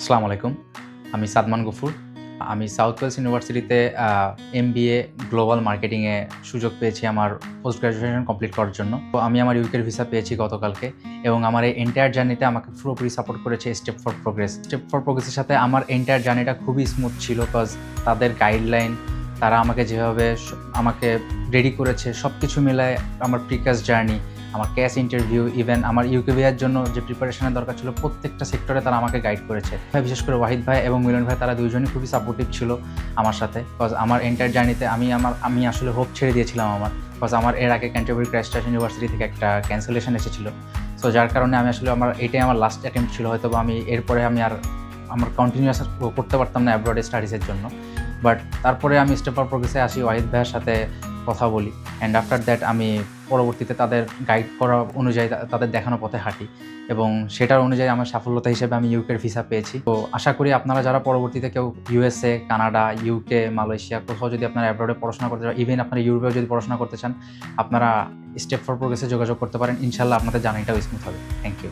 আসসালামু আলাইকুম। আমি সাদমান গফুর। আমি সাউথ ওয়েলস ইউনিভার্সিটিতে MBA গ্লোবাল মার্কেটিংয়ে সুযোগ পেয়েছি আমার পোস্ট গ্র্যাজুয়েশন কমপ্লিট করার জন্য। তো আমি আমার ইউকের ভিসা পেয়েছি গতকালকে এবং আমার এই এন্টায়ার জার্নিতে আমাকে পুরোপুরি সাপোর্ট করেছে step for progress. Step for প্রোগ্রেসের সাথে আমার এন্টায়ার জার্নিটা খুবই স্মুথ ছিল কজ তাদের গাইডলাইন, তারা আমাকে যেভাবে আমাকে রেডি করেছে সবকিছু মিলায় আমার প্রিকাস জার্নি, আমার ক্যাশ ইন্টারভিউ, ইভেন আমার ইউকে ভিসার জন্য যে প্রিপারেশনের দরকার ছিল প্রত্যেকটা সেক্টরে তারা আমাকে গাইড করেছে। বিশেষ করে ওয়াহিদ ভাই এবং মিলন ভাই তারা দুইজনই খুবই সাপোর্টিভ ছিল আমার সাথে। কজ আমার এন্টায়ার জার্নিতে আমি আসলে হোপ ছেড়ে দিয়েছিলাম কজ আমার এর আগে ক্যান্টারবারি ক্রাইস্ট চার্চ ইউনিভার্সিটি থেকে একটা ক্যান্সেলেশন এসেছিল। সো যার কারণে আমি আসলে এটাই আমার লাস্ট অ্যাটেম্প্ট ছিল, হয়তো বা আমি এরপরে আর আমার কন্টিনিউয়াস করতে পারতাম না অ্যাব্রডে স্টাডিজের জন্য। বাট তারপরে আমি স্টেপ ফর প্রোগ্রেসে আসি, ওয়াহিদ ভাইয়ের সাথে কথা বলি অ্যান্ড আফটার দ্যাট আমি পরবর্তীতে তাদের গাইড করা অনুযায়ী তাদের দেখানো পথে হাঁটি এবং সেটার অনুযায়ী আমার সাফল্যতা হিসেবে আমি ইউকের ভিসা পেয়েছি। তো আশা করি আপনারা যারা পরবর্তীতে কেউ USA, কানাডা, UK, মালয়েশিয়া কোথাও যদি আপনারা অ্যাব্রডে পড়াশোনা করতে চান, ইভেন আপনারা ইউরোপেও যদি পড়াশোনা করতে চান, আপনারা স্টেপ ফর প্রোগ্রেসে যোগাযোগ করতে পারেন। ইনশাল্লাহ আপনাদের জার্নিটাও স্মুথ হবে। Thank you.